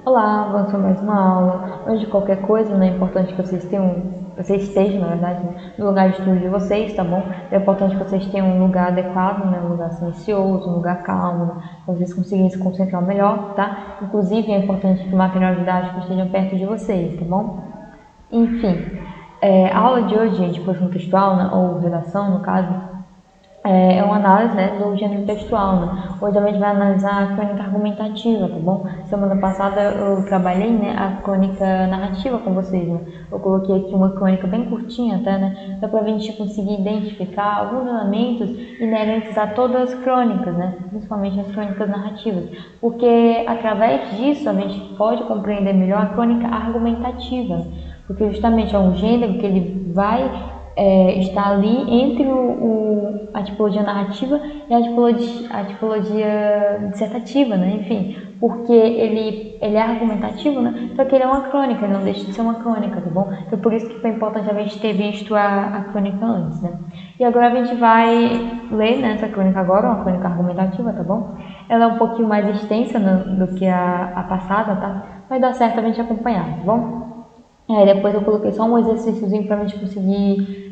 Olá, vamos para mais uma aula. Antes de qualquer coisa, né, é importante que vocês estejam, na verdade, né, no lugar de estudo de vocês, tá bom? É importante que vocês tenham um lugar adequado, né, um lugar silencioso, um lugar calmo, né, para vocês conseguirem se concentrar melhor, tá? Inclusive, é importante que o material didático esteja perto de vocês, tá bom? Enfim, a aula de hoje é de produção textual, né, ou redação, no caso, é uma análise, né, do gênero textual, né? Hoje a gente vai analisar a crônica argumentativa, tá bom? Semana passada eu trabalhei, né, a crônica narrativa com vocês, né? Eu coloquei aqui uma crônica bem curtinha até, né? Dá pra gente conseguir identificar alguns elementos inerentes a todas as crônicas, né? Principalmente as crônicas narrativas, porque através disso a gente pode compreender melhor a crônica argumentativa, porque justamente é um gênero que ele vai está ali entre a tipologia narrativa e a tipologia dissertativa, né? Enfim, porque ele é argumentativo, né? Só que ele é uma crônica, ele não deixa de ser uma crônica, tá bom? Então por isso que foi importante a gente ter visto a crônica antes, né? E agora a gente vai ler, né, essa crônica agora, uma crônica argumentativa, tá bom? Ela é um pouquinho mais extensa, né, do que a passada, tá? Mas dá certo a gente acompanhar, tá bom? Aí depois eu coloquei só um exercíciozinho para a gente conseguir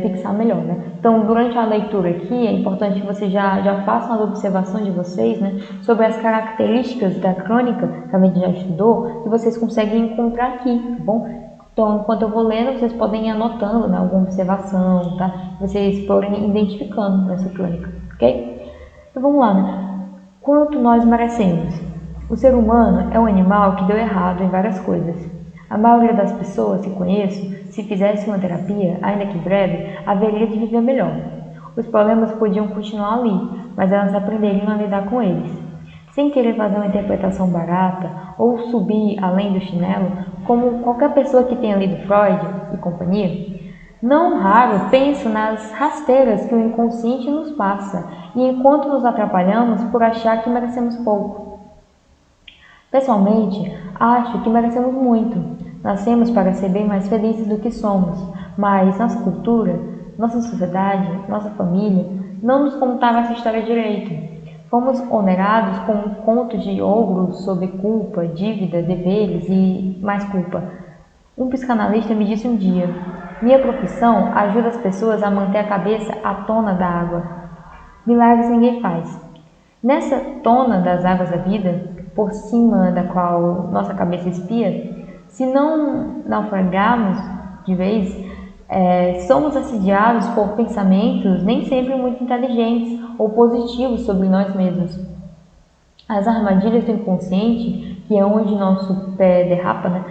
fixar melhor, né? Então, durante a leitura aqui, é importante que vocês já façam as observações de vocês, né, sobre as características da crônica, que a gente já estudou, que vocês conseguem encontrar aqui, tá bom? Então, enquanto eu vou lendo, vocês podem ir anotando, né, alguma observação, tá? Vocês forem identificando nessa crônica, ok? Então, vamos lá, né? Quanto nós merecemos? O ser humano é um animal que deu errado em várias coisas. A maioria das pessoas que conheço, se fizesse uma terapia, ainda que breve, haveria de viver melhor. Os problemas podiam continuar ali, mas elas aprenderiam a lidar com eles. Sem querer fazer uma interpretação barata ou subir além do chinelo, como qualquer pessoa que tenha lido Freud e companhia, não raro penso nas rasteiras que o inconsciente nos passa e enquanto nos atrapalhamos por achar que merecemos pouco. Pessoalmente, acho que merecemos muito. Nascemos para ser bem mais felizes do que somos, mas nossa cultura, nossa sociedade, nossa família não nos contaram essa história direito. Fomos onerados com um conto de ogros sobre culpa, dívida, deveres e mais culpa. Um psicanalista me disse um dia: minha profissão ajuda as pessoas a manter a cabeça à tona da água. Milagres ninguém faz. Nessa tona das águas da vida, por cima da qual nossa cabeça espia, se não naufragarmos de vez, somos assediados por pensamentos nem sempre muito inteligentes ou positivos sobre nós mesmos. As armadilhas do inconsciente, que é onde nosso pé derrapa, né,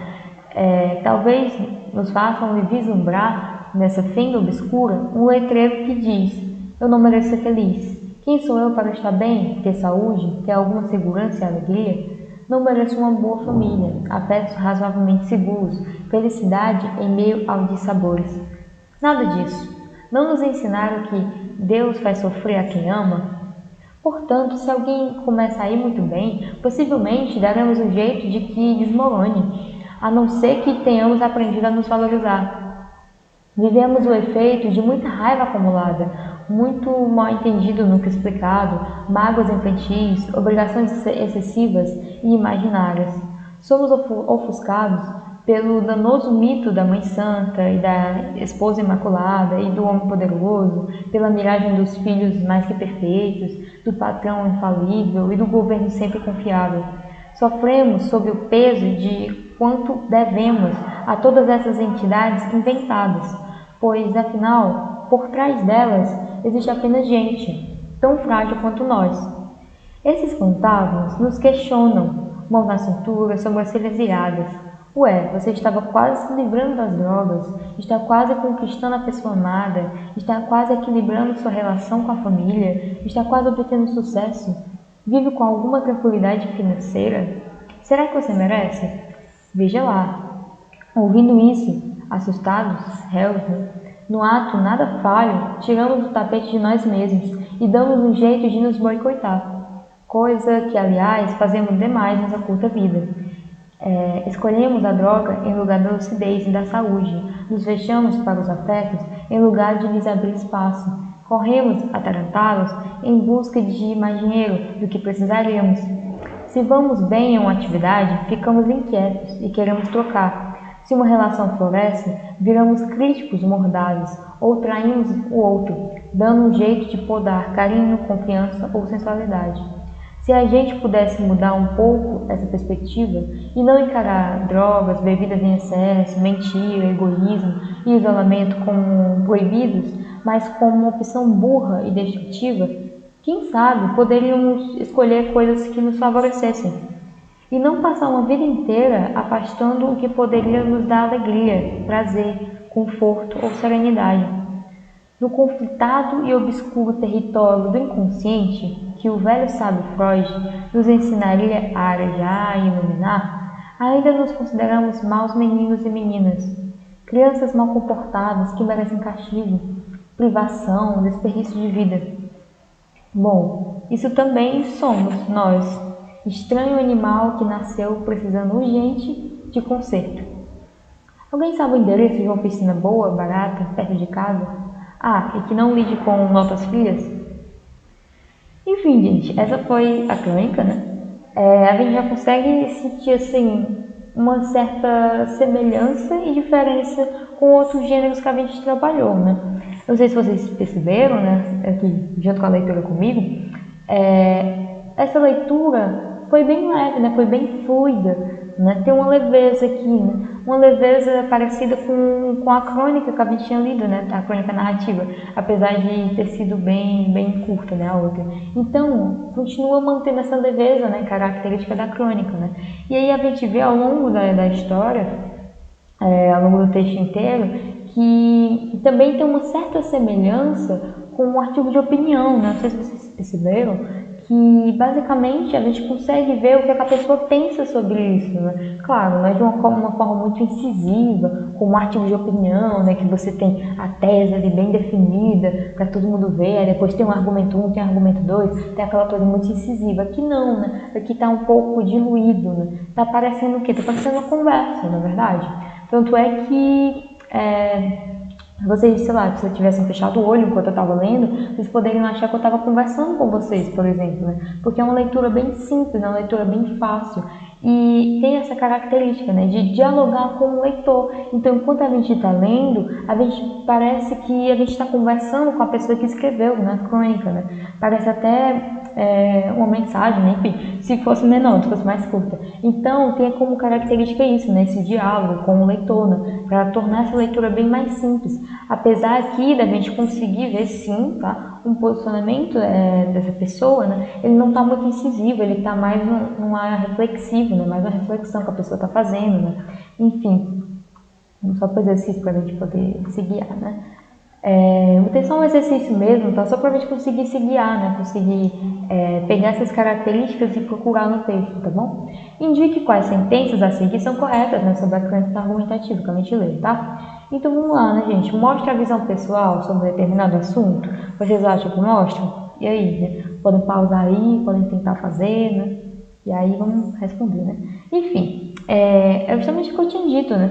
talvez nos façam vislumbrar nessa fenda obscura um letreiro que diz: eu não mereço ser feliz. Quem sou eu para estar bem, ter saúde, ter alguma segurança e alegria? Não mereço uma boa família, afetos razoavelmente seguros, felicidade em meio aos dissabores. Nada disso. Não nos ensinaram que Deus faz sofrer a quem ama? Portanto, se alguém começa a ir muito bem, possivelmente daremos um jeito de que desmorone, a não ser que tenhamos aprendido a nos valorizar. Vivemos o efeito de muita raiva acumulada, muito mal entendido nunca explicado, mágoas infantis, obrigações excessivas e imaginárias. Somos ofuscados pelo danoso mito da Mãe Santa e da Esposa Imaculada e do Homem Poderoso, pela miragem dos filhos mais que perfeitos, do patrão infalível e do governo sempre confiável. Sofremos sob o peso de quanto devemos a todas essas entidades inventadas, pois, afinal, por trás delas existe apenas gente, tão frágil quanto nós. Esses fantasmas nos questionam, mãos na cintura, sobrancelhas iradas. Ué, você estava quase se livrando das drogas, está quase conquistando a pessoa amada, está quase equilibrando sua relação com a família, está quase obtendo sucesso. Vive com alguma tranquilidade financeira? Será que você merece? Veja lá. Ouvindo isso, assustados, réus, no ato nada falho, tiramos o tapete de nós mesmos e damos um jeito de nos boicotar. Coisa que, aliás, fazemos demais nessa curta vida. Escolhemos a droga em lugar da lucidez e da saúde, nos fechamos para os afetos em lugar de lhes abrir espaço, corremos atarantados em busca de mais dinheiro do que precisaríamos. Se vamos bem em uma atividade, ficamos inquietos e queremos trocar. Se uma relação floresce, viramos críticos mordazes ou traímos o outro, dando um jeito de podar carinho, confiança ou sensualidade. Se a gente pudesse mudar um pouco essa perspectiva e não encarar drogas, bebidas em excesso, mentira, egoísmo e isolamento como proibidos, mas como uma opção burra e destrutiva, quem sabe poderíamos escolher coisas que nos favorecessem e não passar uma vida inteira afastando o que poderia nos dar alegria, prazer, conforto ou serenidade. No conflitado e obscuro território do inconsciente, que o velho sábio Freud nos ensinaria a arejar e iluminar, ainda nos consideramos maus meninos e meninas, crianças mal comportadas que merecem castigo, privação, desperdício de vida. Bom, isso também somos nós, estranho animal que nasceu precisando urgente de conserto. Alguém sabe o endereço de uma oficina boa, barata, perto de casa? Ah, e que não lide com notas frias? Enfim, gente, essa foi a crônica, né? A gente já consegue sentir, assim, uma certa semelhança e diferença com outros gêneros que a gente trabalhou, né? Não sei se vocês perceberam, né, aqui, junto com a leitura comigo, essa leitura foi bem leve, né? Foi bem fluida, né? Tem uma leveza aqui, né? Uma leveza parecida com a crônica que a gente tinha lido, né? A crônica narrativa, apesar de ter sido bem curta, né? A outra. Então, continua mantendo essa leveza, né? Característica da crônica, né? E aí a gente vê ao longo da história, ao longo do texto inteiro, que também tem uma certa semelhança com um artigo de opinião, né? Não sei se vocês perceberam, que basicamente a gente consegue ver o que a pessoa pensa sobre isso, né? Claro, não é de uma forma muito incisiva, como um artigo de opinião, né? Que você tem a tese ali bem definida para todo mundo ver, aí depois tem um argumento 1, tem um argumento 2, tem aquela coisa muito incisiva. Aqui não, né? Aqui está um pouco diluído, né? Tá parecendo o quê? Tá parecendo uma conversa, na verdade. Tanto é que vocês, sei lá, se eu tivessem fechado o olho enquanto eu estava lendo, vocês poderiam achar que eu estava conversando com vocês, por exemplo, né? Porque é uma leitura bem simples, é uma leitura bem fácil. E tem essa característica, né, de dialogar com o leitor. Então, enquanto a gente está lendo, a gente parece que a gente está conversando com a pessoa que escreveu, né, a crônica, né? Parece até uma mensagem, né? Enfim, se fosse menor, se fosse mais curta. Então, tem como característica isso, né? Esse diálogo com o leitor, né? Para tornar essa leitura bem mais simples. Apesar aqui da gente conseguir ver, sim, tá? Um posicionamento dessa pessoa, né? Ele não está muito incisivo, ele está mais numa reflexivo, né? Mais uma reflexão que a pessoa está fazendo, né? Enfim, só para exercício para a gente poder se guiar, né? Vou ter só um exercício mesmo, tá? Só para a gente conseguir se guiar, né? Conseguir pegar essas características e procurar no texto, tá bom? Indique quais sentenças a seguir são corretas, né? Sobre a crônica argumentativa que a gente lê, tá? Então vamos lá, né, gente? Mostra a visão pessoal sobre determinado assunto. Vocês acham que mostram? E aí, né? Podem pausar aí, podem tentar fazer, né? E aí vamos responder, né? Enfim, é justamente o que eu tinha dito, né?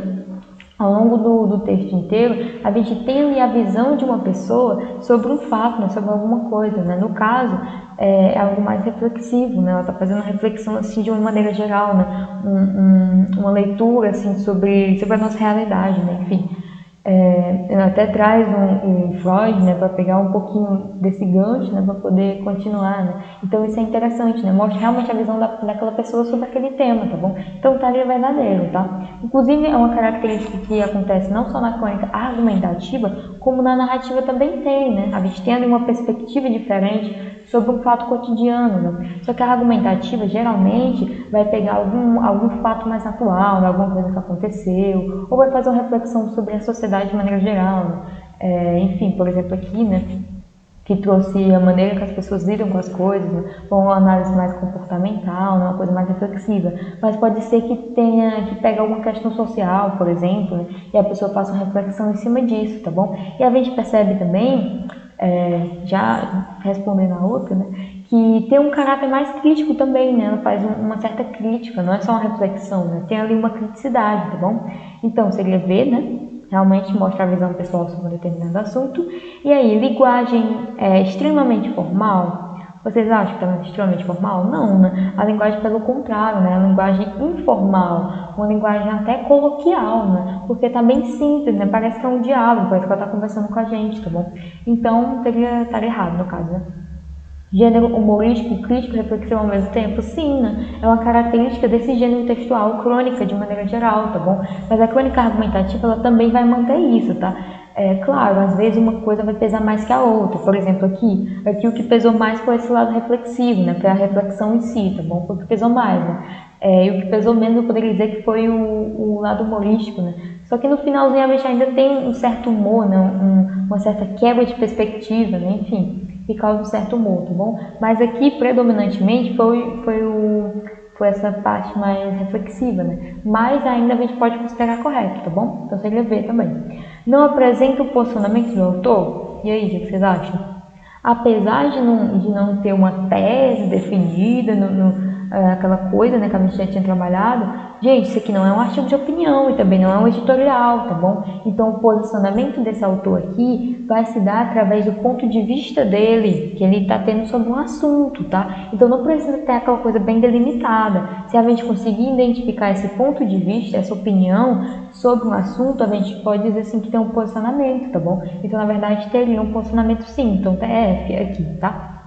Ao longo do texto inteiro, a gente tem ali a visão de uma pessoa sobre um fato, né, sobre alguma coisa, né? No caso, é algo mais reflexivo, né? Ela está fazendo uma reflexão assim de uma maneira geral, né? Uma leitura assim sobre a nossa realidade, né? Enfim, ela até traz um Freud, né, para pegar um pouquinho desse gancho, né, para poder continuar, né? Então isso é interessante, né? Mostra realmente a visão daquela pessoa sobre aquele tema, tá bom? Então tá ali verdadeiro, tá? Inclusive é uma característica que acontece não só na crônica argumentativa, como na narrativa também tem, né? A gente tem ali uma perspectiva diferente sobre um fato cotidiano, né? Só que a argumentativa geralmente vai pegar algum fato mais atual, né? Alguma coisa que aconteceu, ou vai fazer uma reflexão sobre a sociedade de maneira geral, né? Enfim, por exemplo aqui, né, que trouxe a maneira que as pessoas lidam com as coisas, né? Uma análise mais comportamental, né? Uma coisa mais reflexiva, mas pode ser que pegue alguma questão social, por exemplo, né? E a pessoa faça uma reflexão em cima disso, tá bom? E a gente percebe também, já respondendo a outra, né, que tem um caráter mais crítico também, né? Ela faz uma certa crítica, não é só uma reflexão, né? Tem ali uma criticidade, tá bom? Então seria ver, né? Realmente mostra a visão pessoal sobre um determinado assunto. E aí, linguagem extremamente formal, Vocês acham que está extremamente formal? Não, né? A linguagem, pelo contrário, né? A linguagem informal, uma linguagem até coloquial, né? Porque está bem simples, né? Parece que é um diálogo, parece que ela está conversando com a gente, tá bom? Então, estaria errado no caso, né? Gênero humorístico, crítico, reflexivo ao mesmo tempo? Sim, né? É uma característica desse gênero textual, crônica de maneira geral, tá bom? Mas a crônica argumentativa, ela também vai manter isso, tá? É claro, às vezes uma coisa vai pesar mais que a outra. Por exemplo, aqui o que pesou mais foi esse lado reflexivo, né? Foi a reflexão em si, tá bom? Foi o que pesou mais, né? E o que pesou menos eu poderia dizer que foi o lado humorístico, né? Só que no finalzinho a gente ainda tem um certo humor, né? Uma certa quebra de perspectiva, né? Enfim, que causa um certo humor, tá bom? Mas aqui, predominantemente, foi essa parte mais reflexiva, né? Mas ainda a gente pode considerar correto, tá bom? Então seria ver também. Não apresenta o posicionamento do autor? E aí, o que vocês acham? Apesar de não ter uma tese definida, aquela coisa, né, que a gente já tinha trabalhado, gente, isso aqui não é um artigo de opinião e também não é um editorial, tá bom? Então, o posicionamento desse autor aqui vai se dar através do ponto de vista dele, que ele está tendo sobre um assunto, tá? Então, não precisa ter aquela coisa bem delimitada. Se a gente conseguir identificar esse ponto de vista, essa opinião sobre um assunto, a gente pode dizer assim que tem um posicionamento, tá bom? Então, na verdade, teria um posicionamento sim. Então, TF aqui, tá?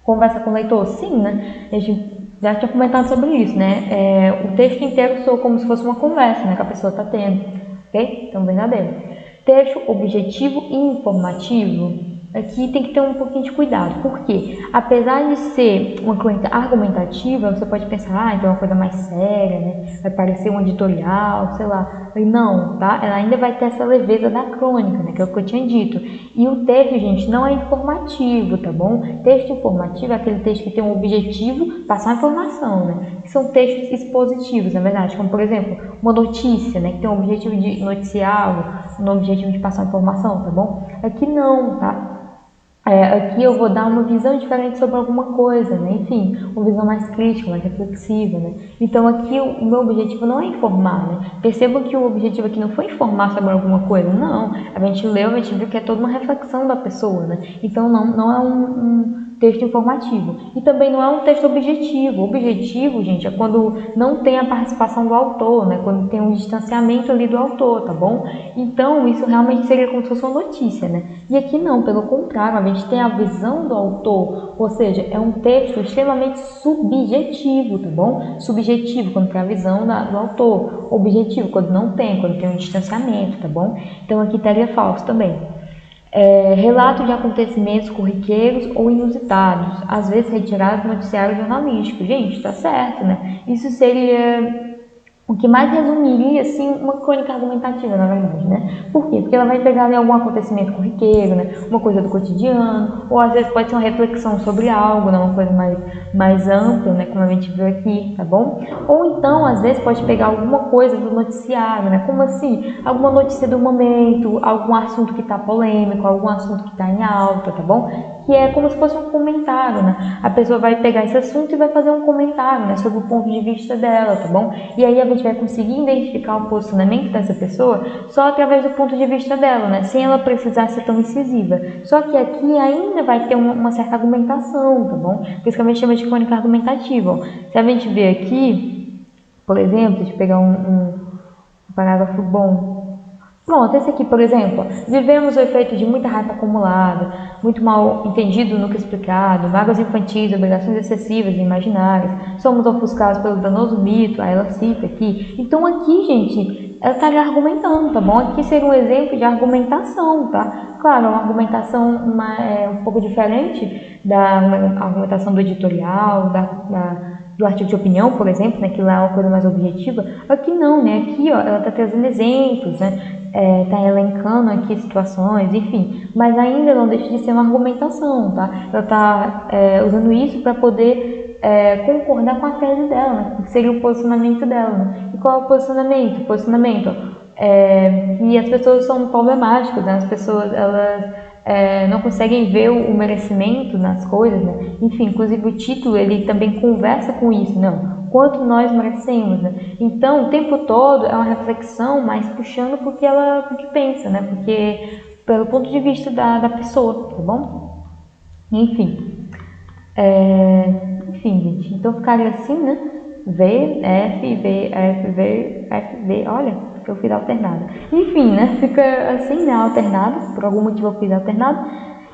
Conversa com o leitor? Sim, né? A gente já tinha comentado sobre isso, né? O texto inteiro soa como se fosse uma conversa, né, que a pessoa está tendo, ok? Então, verdadeiro. Texto objetivo e informativo. Aqui tem que ter um pouquinho de cuidado, porque apesar de ser uma crônica argumentativa, você pode pensar, então é uma coisa mais séria, né? Vai parecer um editorial, sei lá. Não, tá? Ela ainda vai ter essa leveza da crônica, né? Que é o que eu tinha dito. E o texto, gente, não é informativo, tá bom? Texto informativo é aquele texto que tem um objetivo, passar informação, né? Que são textos expositivos, na verdade, como por exemplo, uma notícia, né? Que tem um objetivo de noticiar algo, no objetivo de passar informação, tá bom? Aqui não, tá? Aqui eu vou dar uma visão diferente sobre alguma coisa, né? Enfim, uma visão mais crítica, mais reflexiva, né? Então aqui o meu objetivo não é informar, né? Percebam que o objetivo aqui não foi informar sobre alguma coisa, não. A gente leu, a gente viu que é toda uma reflexão da pessoa, né? Então não é um texto informativo. E também não é um texto objetivo. Objetivo, gente, é quando não tem a participação do autor, né? Quando tem um distanciamento ali do autor, tá bom? Então, isso realmente seria como se fosse uma notícia, né? E aqui não, pelo contrário, a gente tem a visão do autor, ou seja, é um texto extremamente subjetivo, tá bom? Subjetivo, quando tem a visão do autor. Objetivo, quando não tem, quando tem um distanciamento, tá bom? Então, aqui estaria falso também. Relato de acontecimentos corriqueiros ou inusitados, às vezes retirados do noticiário jornalístico. Gente, tá certo, né? Isso seria o que mais resumiria, assim, uma crônica argumentativa, na verdade, né? Por quê? Porque ela vai pegar ali algum acontecimento corriqueiro, né? Uma coisa do cotidiano, ou às vezes pode ser uma reflexão sobre algo, né? Uma coisa mais ampla, né? Como a gente viu aqui, tá bom? Ou então, às vezes, pode pegar alguma coisa do noticiário, né? Como assim? Alguma notícia do momento, algum assunto que tá polêmico, algum assunto que tá em alta, tá bom? Que é como se fosse um comentário, né? A pessoa vai pegar esse assunto e vai fazer um comentário, né? Sobre o ponto de vista dela, tá bom? E aí a gente vai conseguir identificar o posicionamento dessa pessoa só através do ponto de vista dela, né? Sem ela precisar ser tão incisiva. Só que aqui ainda vai ter uma certa argumentação, tá bom? Por isso que a gente chama de crônica argumentativa. Ó. Se a gente ver aqui, por exemplo, deixa eu pegar um parágrafo bom. Pronto, esse aqui, por exemplo, vivemos o efeito de muita raiva acumulada, muito mal entendido no que explicado, mágoas infantis, obrigações excessivas e imaginárias, somos ofuscados pelo danoso mito, aí ela cita aqui. Então aqui, gente, ela está argumentando, tá bom? Aqui seria um exemplo de argumentação, tá? Claro, é uma argumentação um pouco diferente da argumentação do editorial, do artigo de opinião, por exemplo, né, que lá é uma coisa mais objetiva. Aqui não, né? Aqui, ó, ela está trazendo exemplos, né? Está elencando aqui situações, enfim, mas ainda não deixa de ser uma argumentação, tá? Ela está usando isso para poder concordar com a tese dela, né? Que seria o posicionamento dela, né? E qual é o posicionamento? O posicionamento que as pessoas são problemáticas, né? As pessoas, elas não conseguem ver o merecimento nas coisas, né? Enfim, inclusive o título, ele também conversa com isso, não? Quanto nós merecemos, né? Então, o tempo todo é uma reflexão, mas puxando porque pensa, né? Porque pelo ponto de vista da pessoa, tá bom? Enfim, Enfim, gente, então ficaria assim, né? V, F, V, F, V, F, V, olha, eu fiz alternada. Enfim, né? Fica assim, né? Alternado, por algum motivo eu fiz alternado.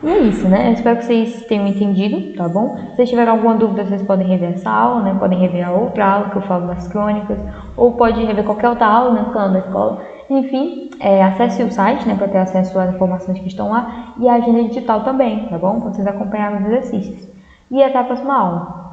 E é isso, né? Eu espero que vocês tenham entendido, tá bom? Se vocês tiverem alguma dúvida, vocês podem rever essa aula, né? Podem rever a outra aula que eu falo das crônicas, ou pode rever qualquer outra aula, né? Falando da escola. Enfim, acesse o site, né? Para ter acesso às informações que estão lá e a agenda digital também, tá bom? Para vocês acompanharem os exercícios. E até a próxima aula.